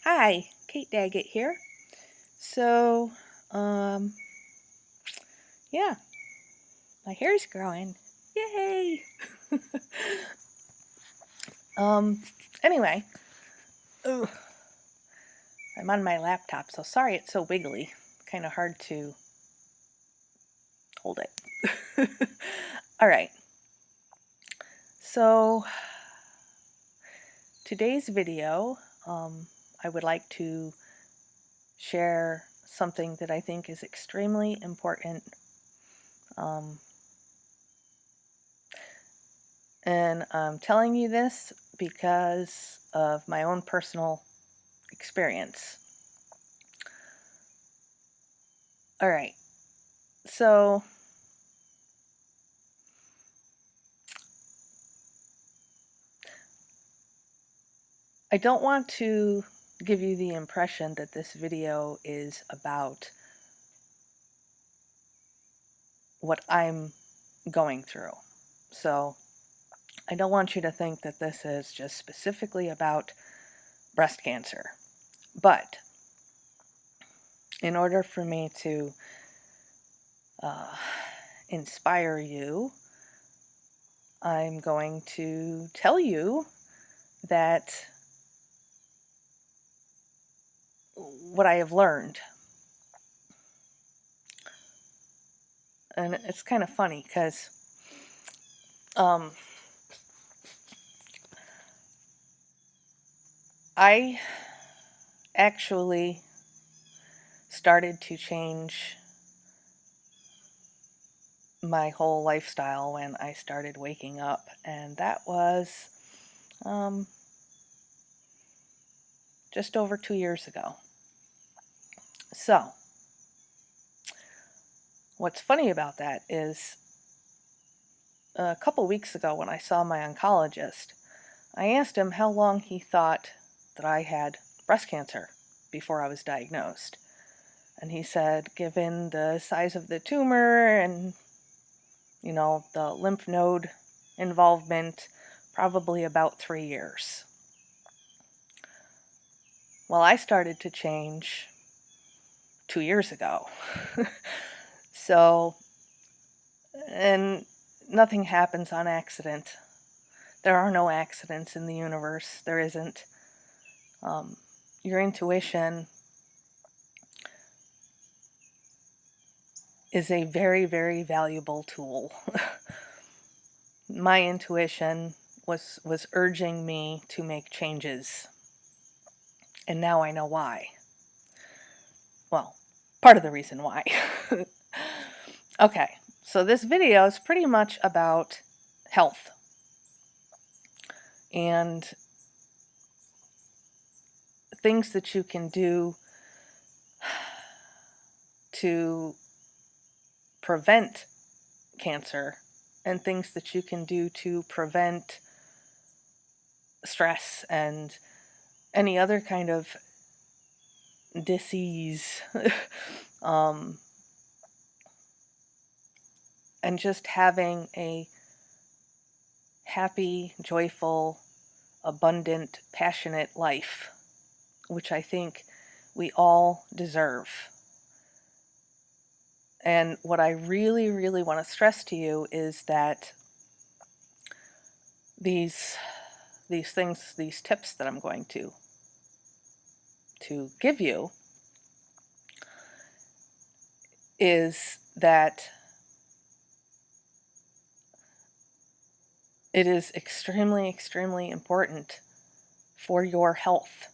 Hi, Kate Daggett here. So, um, yeah, my hair's growing. Yay! um, anyway, ugh, I'm on my laptop, so sorry it's so wiggly. Kind of hard to hold it. All right, so today's video, I would like to share something that I think is extremely important. Um, And I'm telling you this because of my own personal experience. All right. So, I don't want to give you the impression that this video is about what I'm going through. So, I don't want you to think that this is just specifically about breast cancer. But in order for me to uh, inspire you, I'm going to tell you that what I have learned. And it's kind of funny because um, I actually started to change my whole lifestyle when I started waking up, and that was um, just over 2 years ago. So, what's funny about that is a couple weeks ago when I saw my oncologist, I asked him how long he thought that I had breast cancer before I was diagnosed. And he said, given the size of the tumor and, the lymph node involvement, probably about 3 years. Well, I started to change 2 years ago. So, and nothing happens on accident. There are no accidents in the universe. There isn't. Um, your intuition is a very, very valuable tool. My intuition was urging me to make changes, and now I know why. Well, part of the reason why. Okay, so this video is pretty much about health and things that you can do to prevent cancer and things that you can do to prevent stress and any other kind of disease. um, and just having a happy, joyful, abundant, passionate life, which I think we all deserve. And what I really, really want to stress to you is that these things, these tips that I'm going to give you, is that it is extremely, extremely important for your health.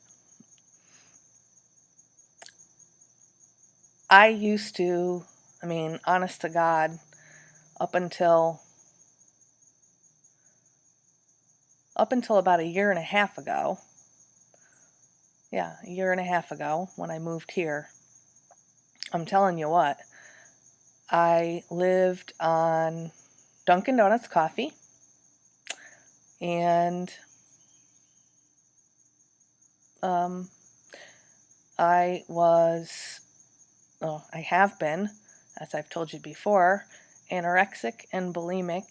I used to, honest to God, up until about a year and a half ago, a year and a half ago when I moved here, I'm telling you what, I lived on Dunkin' Donuts coffee, and um, I was, I have been, as I've told you before, anorexic and bulimic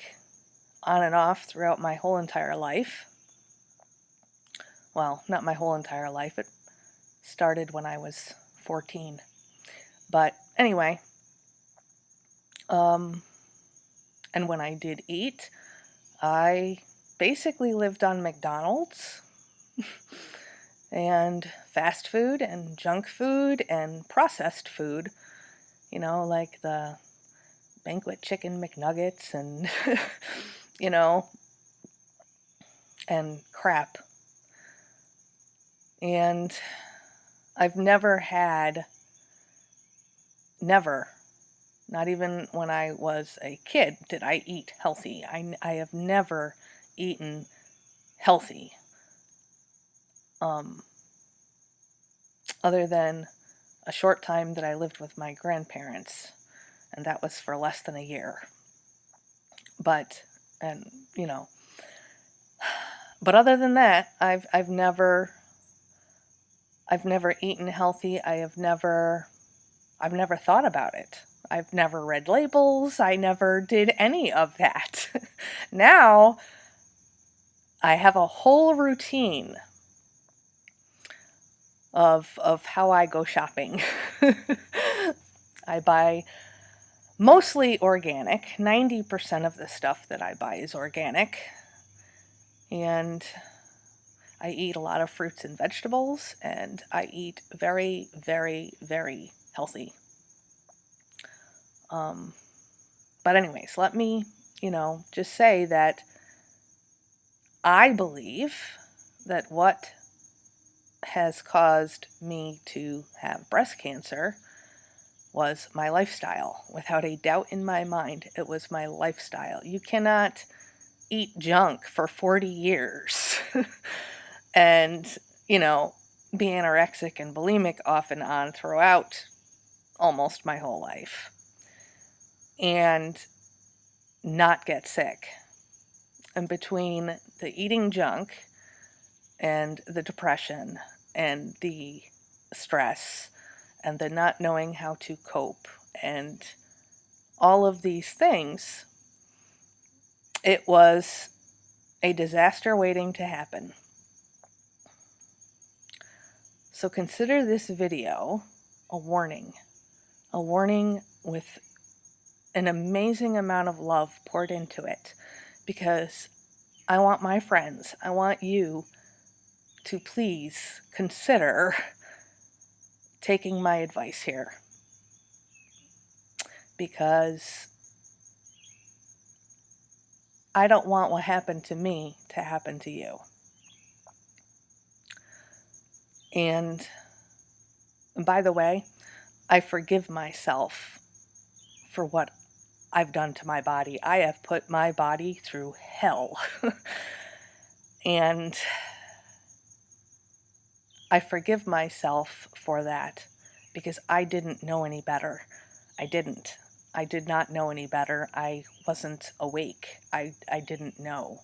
on and off throughout my whole entire life. Well, not my whole entire life, but started when I was 14. But anyway, and when I did eat, I basically lived on McDonald's and fast food and junk food and processed food, like the Banquet Chicken McNuggets and, you know, and crap. And I've never, not even when I was a kid, did I eat healthy. I have never eaten healthy. Other than a short time that I lived with my grandparents, and that was for less than a year. But other than that, I've never eaten healthy. I've never thought about it. I've never read labels. I never did any of that. Now I have a whole routine of how I go shopping. I buy mostly organic. 90% of the stuff that I buy is organic. And I eat a lot of fruits and vegetables, and I eat very, very, very healthy. But anyways, let me, just say that I believe that what has caused me to have breast cancer was my lifestyle. Without a doubt in my mind, it was my lifestyle. You cannot eat junk for 40 years and, be anorexic and bulimic off and on throughout almost my whole life and not get sick. And between the eating junk and the depression and the stress and the not knowing how to cope and all of these things, it was a disaster waiting to happen. So consider this video a warning with an amazing amount of love poured into it, because I want my friends, I want you to please consider taking my advice here, because I don't want what happened to me to happen to you. And by the way, I forgive myself for what I've done to my body. I have put my body through hell. And I forgive myself for that because I didn't know any better. I did not know any better. I wasn't awake. I didn't know.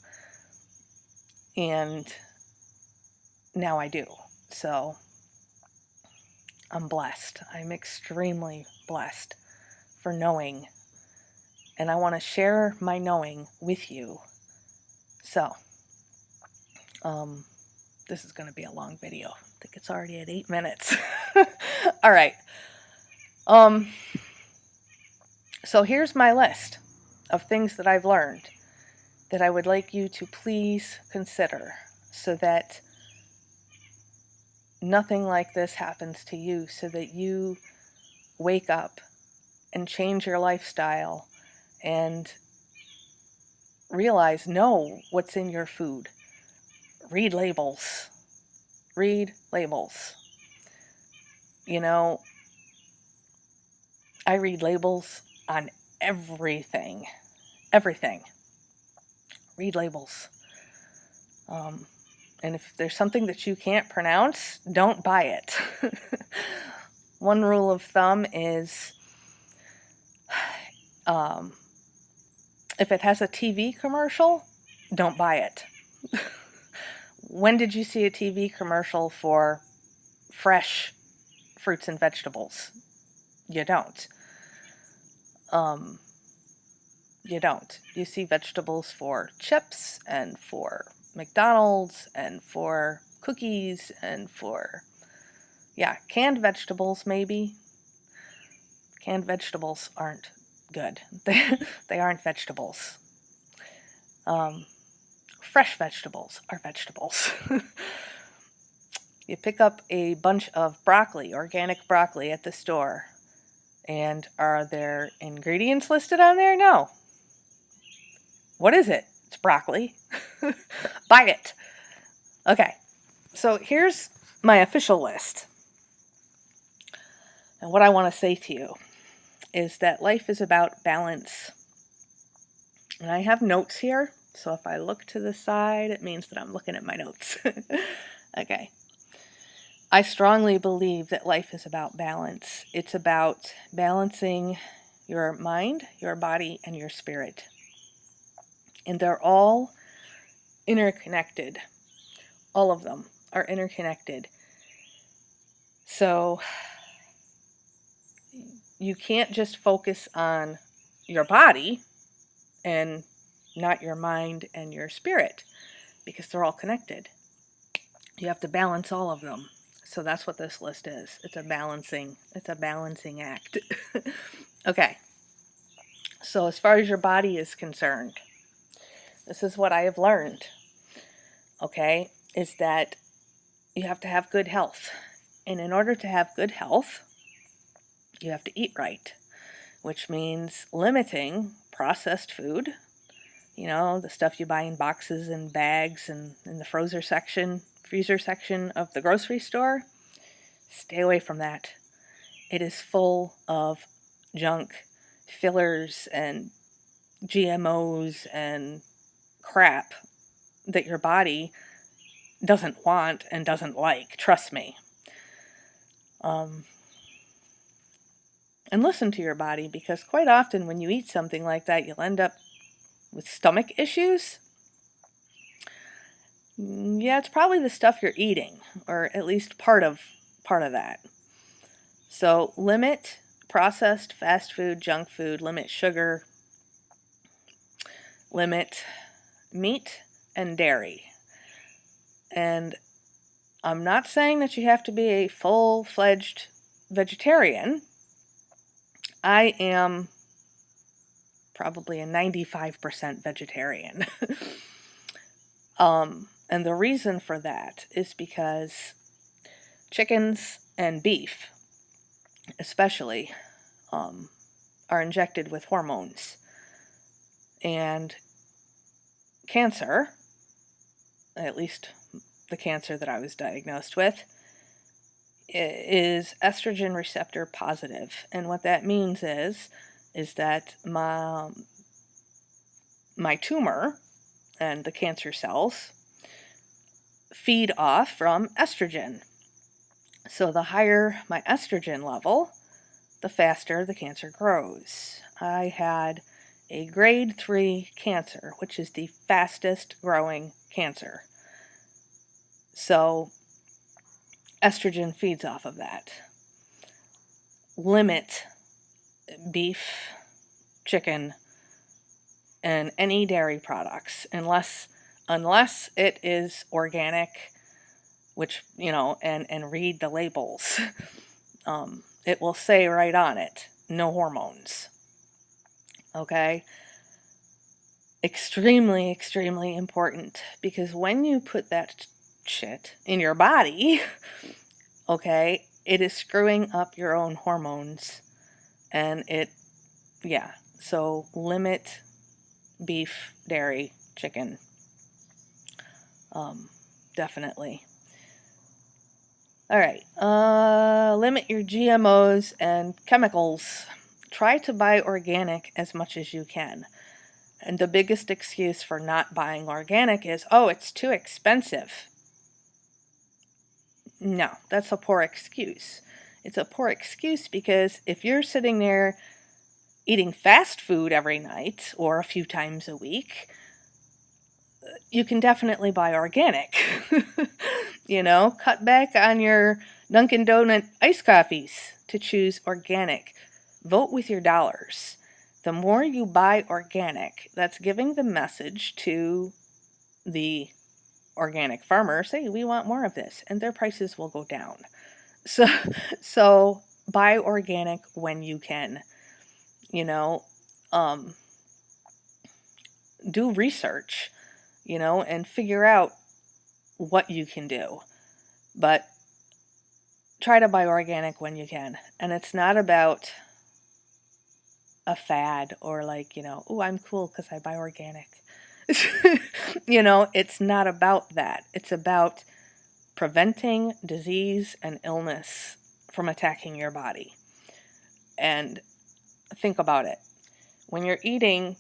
And now I do. So I'm blessed. I'm extremely blessed for knowing. And I want to share my knowing with you. So, this is going to be a long video. I think it's already at 8 minutes. All right. So here's my list of things that I've learned that I would like you to please consider so that nothing like this happens to you, so that you wake up and change your lifestyle and know what's in your food. Read labels. Read labels. I read labels on everything. Everything. Read labels. And if there's something that you can't pronounce, don't buy it. One rule of thumb is if it has a TV commercial, don't buy it. When did you see a TV commercial for fresh fruits and vegetables? You don't. You don't. You see vegetables for chips and for McDonald's and for cookies and for Yeah, canned vegetables maybe. Canned vegetables aren't good. They aren't vegetables. Um, Fresh vegetables are vegetables. You pick up a bunch of broccoli, organic broccoli at the store, and are there ingredients listed on there? No. What is it? It's broccoli. Buy it. Okay, so here's my official list. And what I want to say to you is that life is about balance. And I have notes here, so if I look to the side, it means that I'm looking at my notes. Okay. I strongly believe that life is about balance. It's about balancing your mind, your body, and your spirit. And they're all interconnected. All of them are interconnected. So you can't just focus on your body and not your mind and your spirit, because they're all connected. You have to balance all of them. So that's what this list is. It's a balancing act. Okay. So as far as your body is concerned, this is what I have learned. Okay, is that you have to have good health. And in order to have good health, you have to eat right, which means limiting processed food, the stuff you buy in boxes and bags and in the freezer section of the grocery store. Stay away from that. It is full of junk, fillers, and GMOs and crap that your body doesn't want and doesn't like. Trust me. And listen to your body, because quite often when you eat something like that, you'll end up with stomach issues. Yeah, it's probably the stuff you're eating, or at least part of that. So limit processed fast food, junk food, limit sugar, limit meat and dairy. And I'm not saying that you have to be a full-fledged vegetarian. I am probably a 95% vegetarian. And the reason for that is because chickens and beef, especially, are injected with hormones. And cancer, at least the cancer that I was diagnosed with, is estrogen receptor positive. And what that means is that my tumor and the cancer cells feed off from estrogen. So the higher my estrogen level, the faster the cancer grows. I had a grade 3 cancer, which is the fastest growing cancer. So estrogen feeds off of that. Limit beef, chicken, and any dairy products unless it is organic, which, and read the labels. It will say right on it, no hormones. Okay? Extremely, extremely important, because when you put that shit in your body, okay, it is screwing up your own hormones. And so limit beef, dairy, chicken. Definitely. All right. Limit your GMOs and chemicals. Try to buy organic as much as you can. And the biggest excuse for not buying organic is, oh, it's too expensive. No, that's a poor excuse. It's a poor excuse because if you're sitting there eating fast food every night or a few times a week, you can definitely buy organic. Cut back on your Dunkin' Donut iced coffees to choose organic. Vote with your dollars. The more you buy organic, that's giving the message to the organic farmers, hey, we want more of this, and their prices will go down. So, so buy organic when you can, you know, um, do research, and figure out what you can do. But try to buy organic when you can. And it's not about a fad or like, oh, I'm cool because I buy organic. It's not about that. It's about preventing disease and illness from attacking your body. And think about it. When you're eating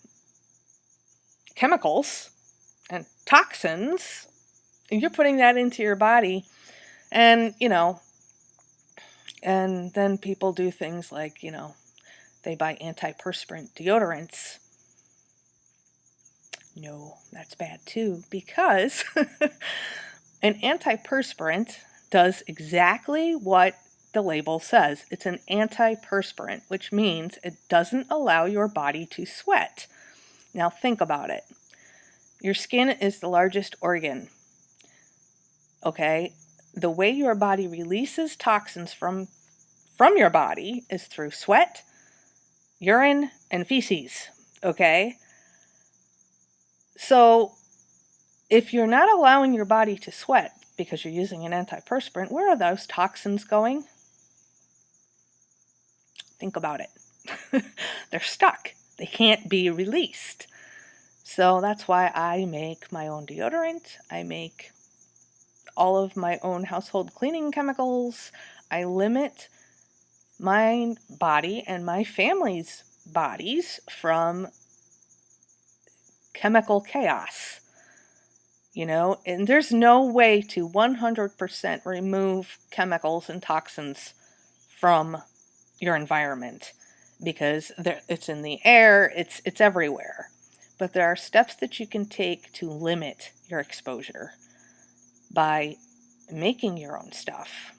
chemicals and toxins, you're putting that into your body, and and then people do things like, they buy antiperspirant deodorants. No, that's bad too, because an antiperspirant does exactly what the label says. It's an antiperspirant, which means it doesn't allow your body to sweat. Now think about it. Your skin is the largest organ. Okay? The way your body releases toxins from your body is through sweat, urine, and feces. Okay? So if you're not allowing your body to sweat because you're using an antiperspirant, where are those toxins going? Think about it. They're stuck. They can't be released. So that's why I make my own deodorant. I make all of my own household cleaning chemicals. I limit my body and my family's bodies from chemical chaos. And there's no way to 100% remove chemicals and toxins from your environment because it's in the air, it's everywhere. But there are steps that you can take to limit your exposure by making your own stuff.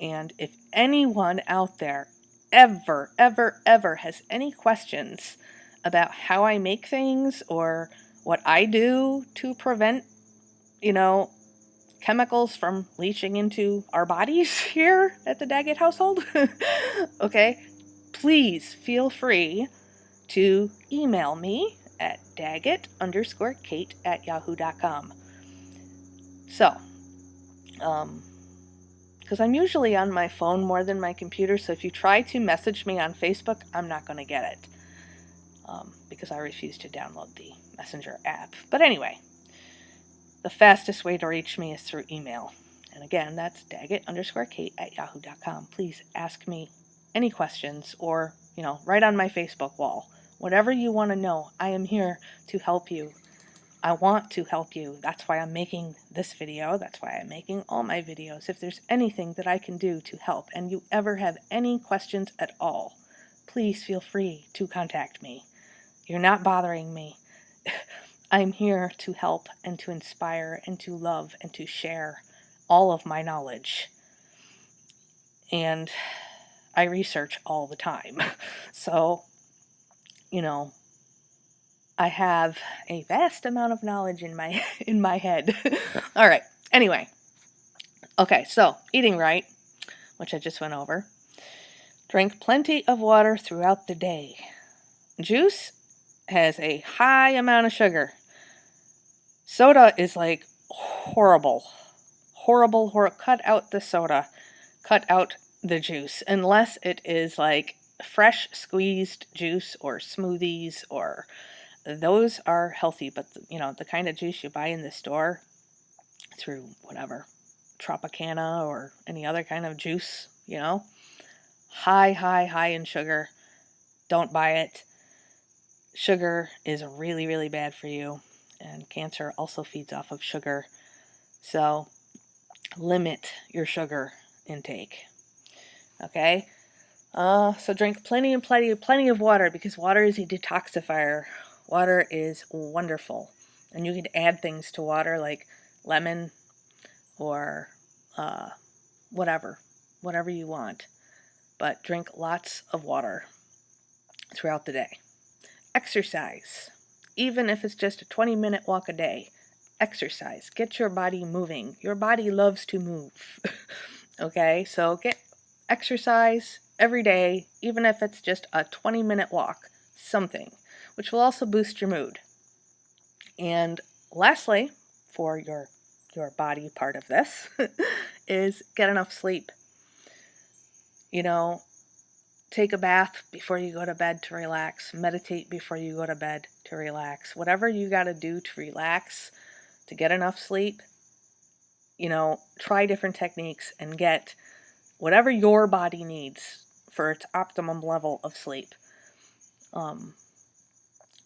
And if anyone out there ever has any questions about how I make things or what I do to prevent, chemicals from leaching into our bodies here at the Daggett household, okay, please feel free to email me at daggett_kate@yahoo.com. So, because I'm usually on my phone more than my computer, so if you try to message me on Facebook, I'm not going to get it, because I refuse to download the Messenger app. But anyway, the fastest way to reach me is through email. And again, that's daggett_kate@yahoo.com. Please ask me any questions or, write on my Facebook wall. Whatever you want to know, I am here to help you. I want to help you. That's why I'm making this video. That's why I'm making all my videos. If there's anything that I can do to help and you ever have any questions at all, please feel free to contact me. You're not bothering me. I'm here to help and to inspire and to love and to share all of my knowledge. And I research all the time. So, I have a vast amount of knowledge in my head. All right. Anyway. Okay, so eating right, which I just went over. Drink plenty of water throughout the day. Juice has a high amount of sugar. Soda is like horrible. Horrible. Cut out the soda. Cut out the juice. Unless it is like fresh squeezed juice or smoothies, or those are healthy. But, the kind of juice you buy in the store through whatever, Tropicana or any other kind of juice, high in sugar. Don't buy it. Sugar is really, really bad for you. And cancer also feeds off of sugar. So limit your sugar intake. Okay? So drink plenty of water, because water is a detoxifier. Water is wonderful. And you can add things to water like lemon or whatever you want. But drink lots of water throughout the day. Exercise. Even if it's just a 20-minute walk a day, exercise. Get your body moving. Your body loves to move. Okay, so get exercise every day, even if it's just a 20-minute walk, something, which will also boost your mood. And lastly, for your body part of this, is get enough sleep. You know, take a bath before you go to bed to relax, meditate before you go to bed to relax. Whatever you got to do to relax, to get enough sleep, try different techniques and get whatever your body needs for its optimum level of sleep.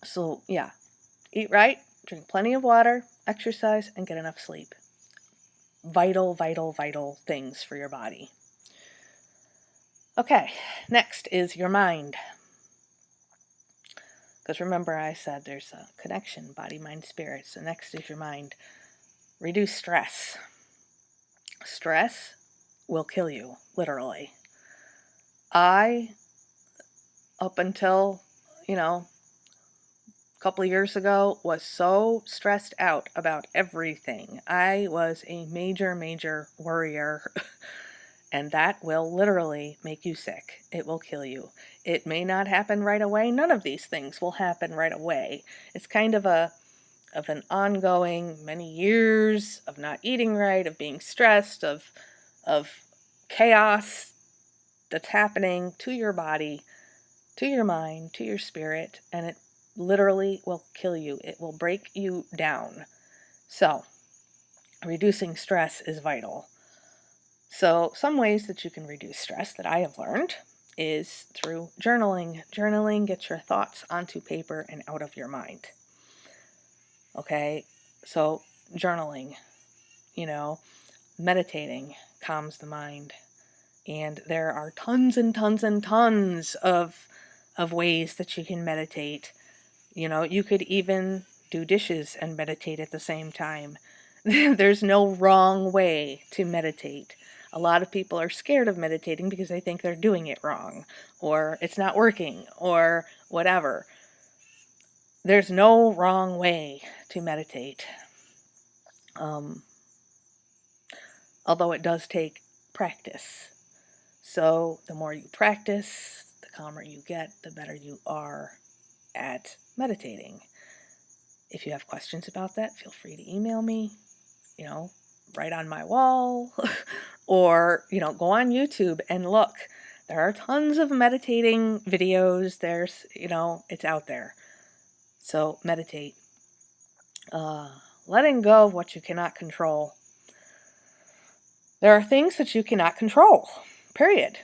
So yeah, eat right, drink plenty of water, exercise, and get enough sleep. Vital, vital, vital things for your body. Okay, next is your mind. Because remember I said there's a connection, body, mind, spirit. So next is your mind. Reduce stress. Stress will kill you, literally. I, up until, a couple of years ago, was so stressed out about everything. I was a major, major worrier. And that will literally make you sick. It will kill you. It may not happen right away. None of these things will happen right away. It's kind of an ongoing many years of not eating right, of being stressed, of chaos that's happening to your body, to your mind, to your spirit, and it literally will kill you. It will break you down. So, reducing stress is vital. So some ways that you can reduce stress that I have learned is through journaling. Journaling gets your thoughts onto paper and out of your mind. Okay, so journaling, meditating calms the mind. And there are tons and tons and tons of ways that you can meditate. You could even do dishes and meditate at the same time. There's no wrong way to meditate. A lot of people are scared of meditating because they think they're doing it wrong, or it's not working, or whatever. There's no wrong way to meditate. Although it does take practice. So the more you practice, the calmer you get, the better you are at meditating. If you have questions about that, feel free to email me, right on my wall, or, go on YouTube and look. There are tons of meditating videos. There's, it's out there. So meditate. Letting go of what you cannot control. There are things that you cannot control, period.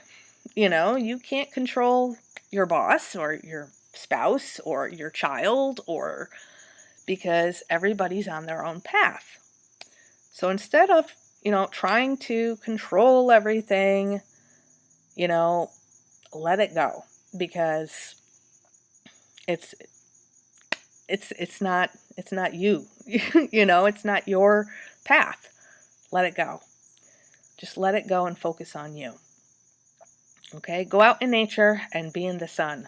You can't control your boss or your spouse or your child, or because everybody's on their own path. So instead of, trying to control everything, let it go, because it's not you. It's not your path. Let it go. Just let it go and focus on you. Okay? Go out in nature and be in the sun.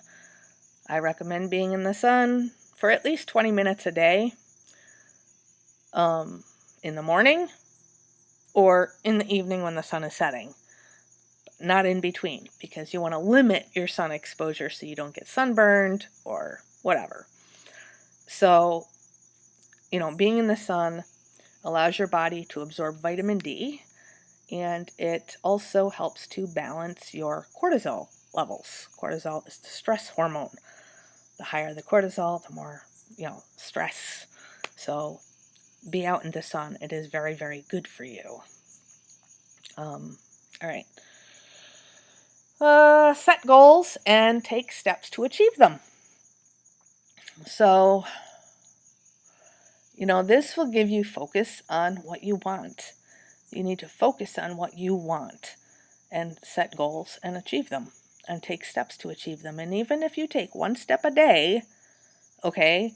I recommend being in the sun for at least 20 minutes a day. In the morning or in the evening when the sun is setting. Not in between, because you want to limit your sun exposure so you don't get sunburned or whatever. So, being in the sun allows your body to absorb vitamin D, and it also helps to balance your cortisol levels. Cortisol is the stress hormone. The higher the cortisol, the more, stress. So be out in the sun. It is very, very good for you. All right. Set goals and take steps to achieve them. So, this will give you focus on what you want. You need to focus on what you want and set goals and achieve them and take steps to achieve them. And even if you take one step a day, okay,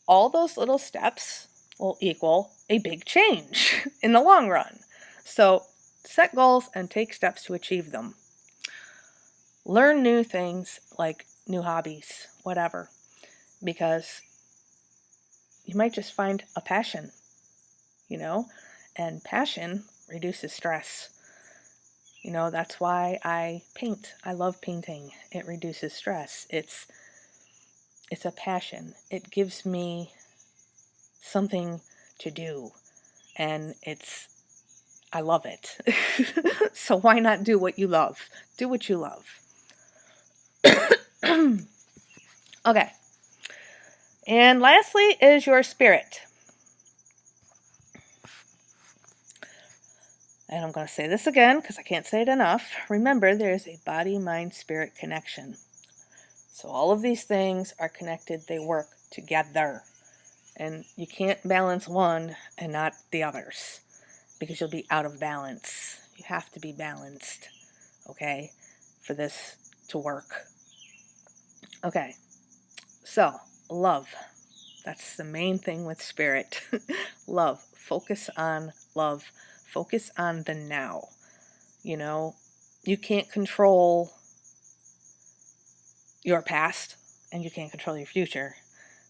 all those little steps will equal a big change in the long run. So set goals and take steps to achieve them. Learn new things, like new hobbies, whatever, because you might just find a passion, and passion reduces stress. You know, that's why I paint. I love painting. It reduces stress. It's a passion. It gives me something to do, and I love it. So why not do what you love? Do what you love. Okay. And lastly is your spirit. And I'm going to say this again because I can't say it enough. Remember, there is a body, mind, spirit connection. So all of these things are connected. They work together. And you can't balance one and not the others because you'll be out of balance. You have to be balanced, okay, for this to work. Okay, so love. That's the main thing with spirit. Love. Focus on love. Focus on the now. You know, you can't control your past and you can't control your future.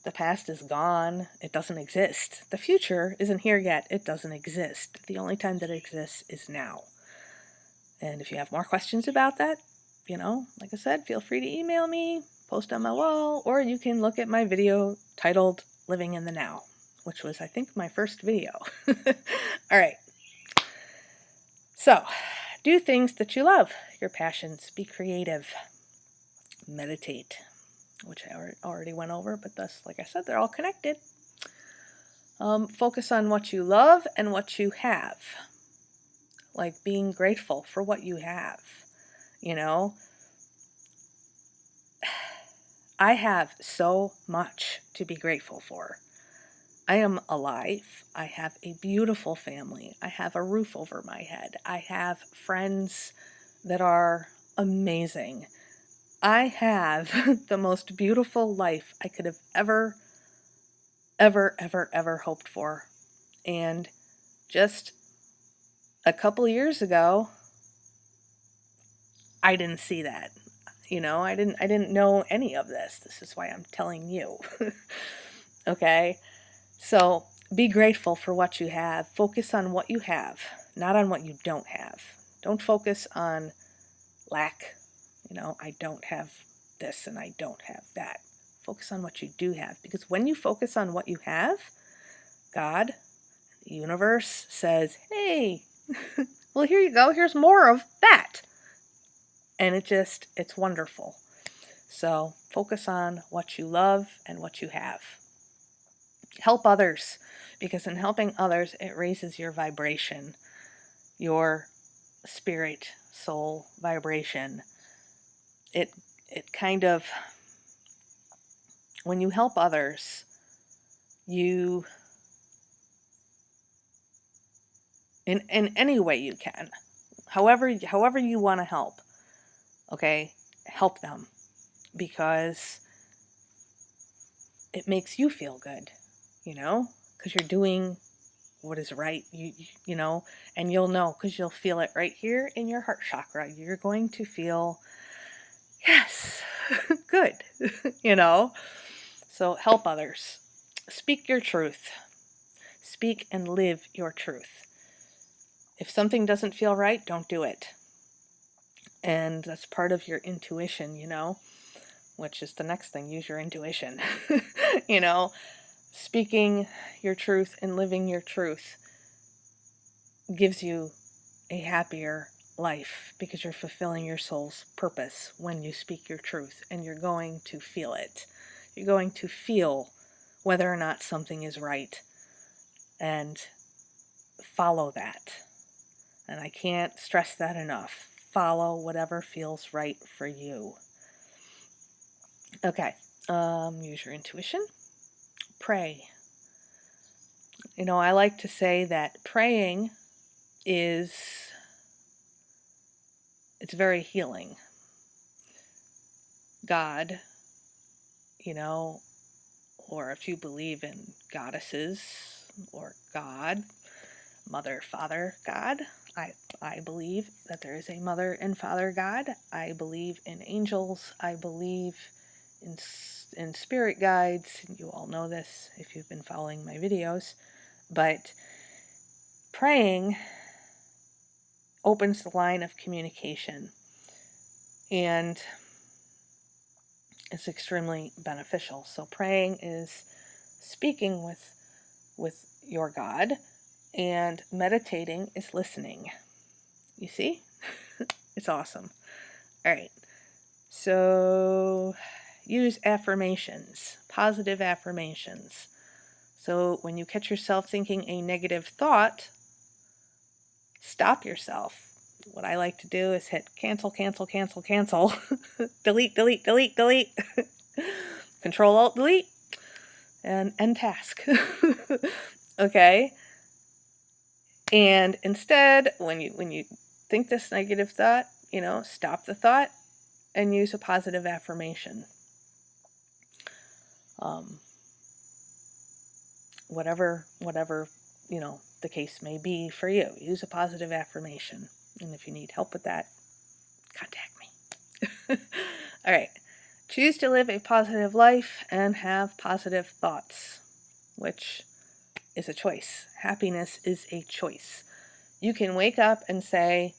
The past is gone. It doesn't exist. The future isn't here yet. It doesn't exist. The only time that it exists is now. And if you have more questions about that, you know, like I said, feel free to email me, post on my wall, or you can look at my video titled Living in the Now, which was, I think, my first video. All right. So, do things that you love, your passions. Be creative. Meditate, which I already went over, but thus, like I said, they're all connected. Focus on what you love and what you have. Like being grateful for what you have. You know, I have so much to be grateful for. I am alive. I have a beautiful family. I have a roof over my head. I have friends that are amazing. I have the most beautiful life I could have ever hoped for. And just a couple years ago, I didn't see that. You know, I didn't know any of this. This is why I'm telling you. Okay? So, be grateful for what you have. Focus on what you have, not on what you don't have. Don't focus on lack. You know, I don't have this and I don't have that. Focus on what you do have, because when you focus on what you have, God, the universe says, hey, well, here you go. Here's more of that. And it's wonderful. So focus on what you love and what you have. Help others, because in helping others, it raises your vibration, your spirit, soul vibration. It kind of, when you help others, you, in any way you can, however you want to help, okay, help them, because it makes you feel good, you know, because you're doing what is right, you know, and you'll know because you'll feel it right here in your heart chakra. You're going to feel, yes, good, you know. So help others. Speak your truth. Speak and live your truth. If something doesn't feel right, don't do it. And that's part of your intuition, you know, which is the next thing. Use your intuition. You know, speaking your truth and living your truth gives you a happier life, because you're fulfilling your soul's purpose when you speak your truth, and you're going to feel it. You're going to feel whether or not something is right and follow that. And I can't stress that enough. Follow whatever feels right for you. Okay, use your intuition. Pray. You know, I like to say that praying it's very healing. God, you know, or if you believe in goddesses or God, Mother, Father, God, I believe that there is a Mother and Father God. I believe in angels. I believe in spirit guides. You all know this if you've been following my videos. But praying opens the line of communication, and it's extremely beneficial. So praying is speaking with your God, and meditating is listening. You see? It's awesome. All right. So use affirmations, positive affirmations. So when you catch yourself thinking a negative thought, stop yourself. What I like to do is hit cancel, cancel, cancel, cancel, delete, delete, delete, delete, Control Alt Delete, and end task. Okay? And instead, when you think this negative thought, stop the thought and use a positive affirmation. Whatever the case may be for you, use a positive affirmation. And if you need help with that, contact me. All right. Choose to live a positive life and have positive thoughts, which is a choice. Happiness is a choice. You can wake up and say,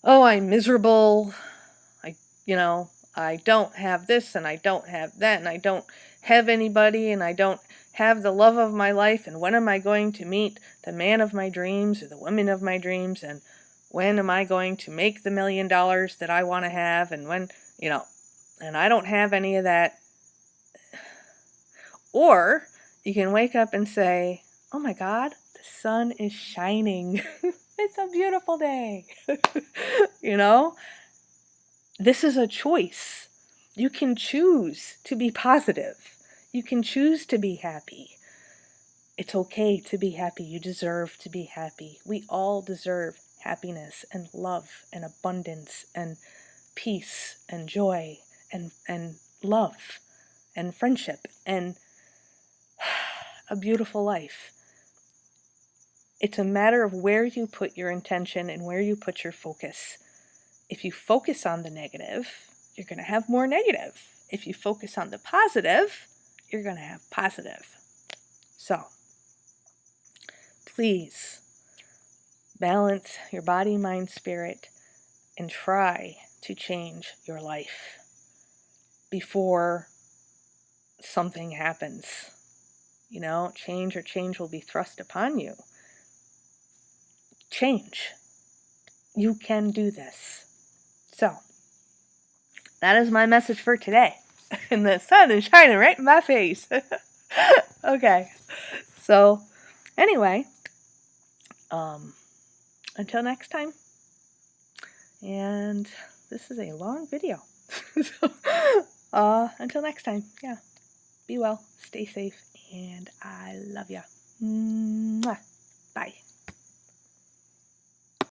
oh, I'm miserable. I don't have this, and I don't have that, and I don't have anybody, and I don't have the love of my life, and when am I going to meet the man of my dreams or the woman of my dreams, and when am I going to make the $1 million that I want to have, and when, and I don't have any of that. Or you can wake up and say, oh my God, the sun is shining. It's a beautiful day. This is a choice. You can choose to be positive. You can choose to be happy. It's okay to be happy. You deserve to be happy. We all deserve happiness and love and abundance and peace and joy and love and friendship and a beautiful life. It's a matter of where you put your intention and where you put your focus. If you focus on the negative, you're going to have more negative. If you focus on the positive, you're going to have positive. So, please balance your body, mind, spirit, and try to change your life before something happens. Change will be thrust upon you. Change. You can do this. So, that is my message for today. And the sun is shining right in my face. Okay. So, anyway, until next time. And this is a long video. So, until next time. Yeah. Be well, stay safe, and I love ya. Mwah. Bye.